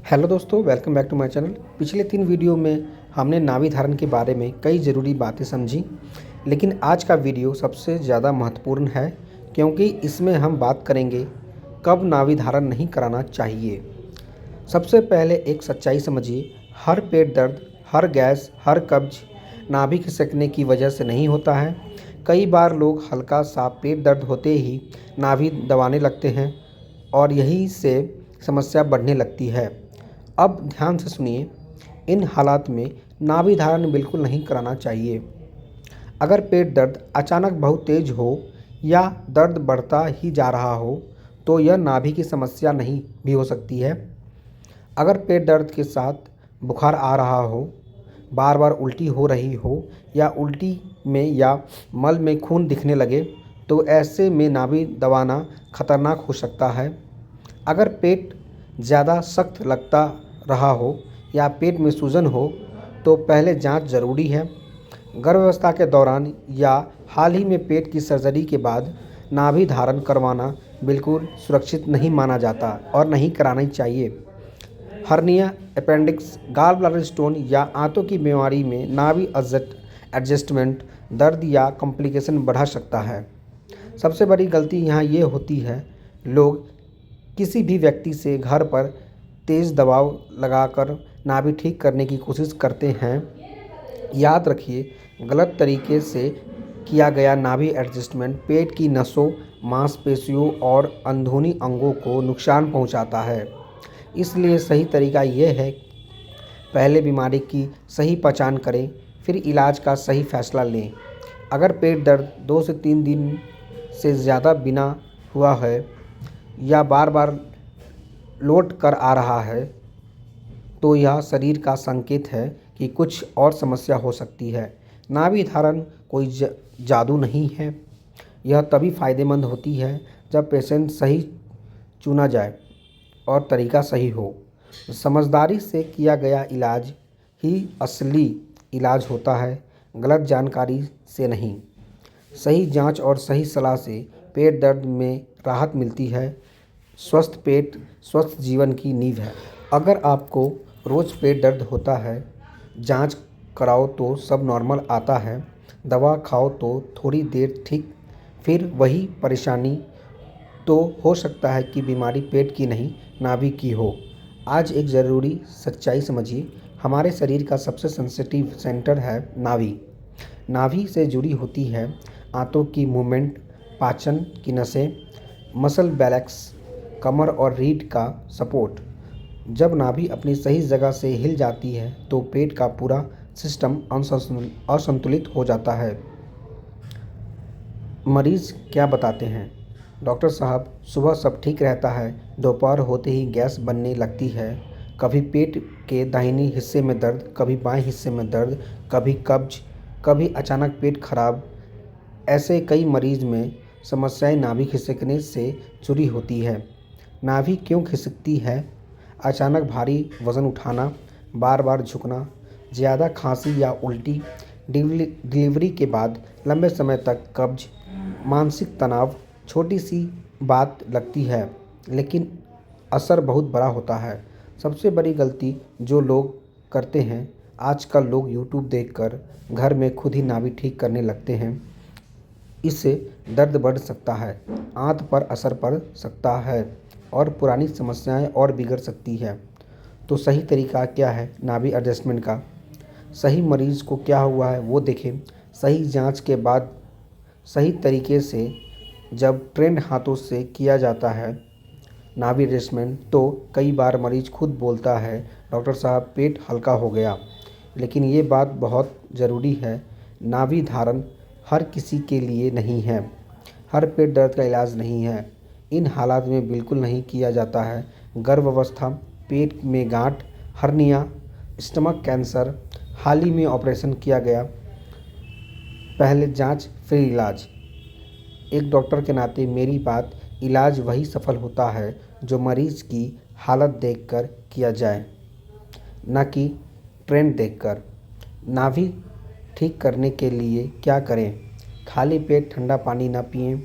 Hello दोस्तों, welcome back to my channel. पिछले 3 video में हमने नाभि धारण के बारे में कई ज़रूरी बातें समझी, लेकिन आज का वीडियो सबसे ज़्यादा महत्वपूर्ण है क्योंकि इसमें हम बात करेंगे कब नाभि धारण नहीं कराना चाहिए। सबसे पहले एक सच्चाई समझिए, हर पेट दर्द, हर गैस, हर कब्ज नाभि खिसकने की वजह से नहीं होता है। कई बार लोग हल्का सा पेट दर्द होते ही नाभि दबाने लगते हैं और यहीं से समस्या बढ़ने लगती है। अब ध्यान से सुनिए, इन हालात में नाभि धारण बिल्कुल नहीं कराना चाहिए। अगर पेट दर्द अचानक बहुत तेज हो या दर्द बढ़ता ही जा रहा हो तो यह नाभि की समस्या नहीं भी हो सकती है। अगर पेट दर्द के साथ बुखार आ रहा हो, बार बार उल्टी हो रही हो या उल्टी में या मल में खून दिखने लगे तो ऐसे में नाभि दबाना खतरनाक हो सकता है। अगर पेट ज़्यादा सख्त लगता रहा हो या पेट में सूजन हो तो पहले जांच ज़रूरी है। गर्भावस्था के दौरान या हाल ही में पेट की सर्जरी के बाद नाभि धारण करवाना बिल्कुल सुरक्षित नहीं माना जाता और नहीं कराना चाहिए। Hernia, appendix, gall bladder stone या आंतों की बीमारी में नाभि एडजस्टमेंट दर्द या कॉम्प्लिकेशन बढ़ा सकता है। सबसे बड़ी गलती यहाँ ये होती है, लोग किसी भी व्यक्ति से घर पर तेज़ दबाव लगाकर नाभि ठीक करने की कोशिश करते हैं। याद रखिए, गलत तरीके से किया गया नाभि एडजस्टमेंट पेट की नसों, मांसपेशियों और अंदरूनी अंगों को नुकसान पहुंचाता है। इसलिए सही तरीका यह है, पहले बीमारी की सही पहचान करें, फिर इलाज का सही फैसला लें। अगर पेट दर्द 2 से 3 दिन से ज़्यादा बिना हुआ है या बार बार लौट कर आ रहा है तो यह शरीर का संकेत है कि कुछ और समस्या हो सकती है। नाभि धारण कोई जादू नहीं है। यह तभी फ़ायदेमंद होती है जब पेशेंट सही चुना जाए और तरीका सही हो। समझदारी से किया गया इलाज ही असली इलाज होता है, गलत जानकारी से नहीं। सही जांच और सही सलाह से पेट दर्द में राहत मिलती है। स्वस्थ पेट स्वस्थ जीवन की नींव है। अगर आपको रोज़ पेट दर्द होता है, जांच कराओ तो सब नॉर्मल आता है, दवा खाओ तो थोड़ी देर ठीक, फिर वही परेशानी, तो हो सकता है कि बीमारी पेट की नहीं नाभि की हो। आज एक ज़रूरी सच्चाई समझिए, हमारे शरीर का सबसे सेंसिटिव सेंटर है नाभि। नाभि से जुड़ी होती है आंतों की मूवमेंट, पाचन की नसें, मसल बैलेंस, कमर और रीढ़ का सपोर्ट। जब नाभि अपनी सही जगह से हिल जाती है तो पेट का पूरा सिस्टम असंतुलित हो जाता है। मरीज़ क्या बताते हैं? डॉक्टर साहब, सुबह सब ठीक रहता है, दोपहर होते ही गैस बनने लगती है, कभी पेट के दाहिने हिस्से में दर्द, कभी बाएं हिस्से में दर्द, कभी कब्ज, कभी अचानक पेट खराब। ऐसे कई मरीज़ में समस्याएं नाभि खिसकने से जुड़ी होती है। नाभि क्यों खिसकती है? अचानक भारी वज़न उठाना, बार बार झुकना, ज़्यादा खांसी या उल्टी, डिलीवरी के बाद लंबे समय तक कब्ज, मानसिक तनाव। छोटी सी बात लगती है लेकिन असर बहुत बड़ा होता है। सबसे बड़ी गलती जो लोग करते हैं, आजकल लोग यूट्यूब देखकर घर में खुद ही नाभि ठीक करने लगते हैं। इससे दर्द बढ़ सकता है, आंत पर असर पड़ सकता है और पुरानी समस्याएं और बिगड़ सकती है। तो सही तरीका क्या है नाभि एडजस्टमेंट का? सही मरीज़ को क्या हुआ है वो देखें, सही जांच के बाद सही तरीके से जब ट्रेंड हाथों से किया जाता है नाभि एडजस्टमेंट, तो कई बार मरीज़ खुद बोलता है, डॉक्टर साहब पेट हल्का हो गया। लेकिन ये बात बहुत ज़रूरी है, नाभि धारण हर किसी के लिए नहीं है, हर पेट दर्द का इलाज नहीं है। इन हालात में बिल्कुल नहीं किया जाता है। गर्भावस्था, पेट में गांठ, हर्निया, स्टमक कैंसर, हाल ही में ऑपरेशन किया गया, पहले जांच फिर इलाज। एक डॉक्टर के नाते मेरी बात, इलाज वही सफल होता है जो मरीज़ की हालत देखकर किया जाए, न कि ट्रेंड देखकर। नाभि ठीक करने के लिए क्या करें? खाली पेट ठंडा पानी न पिएं,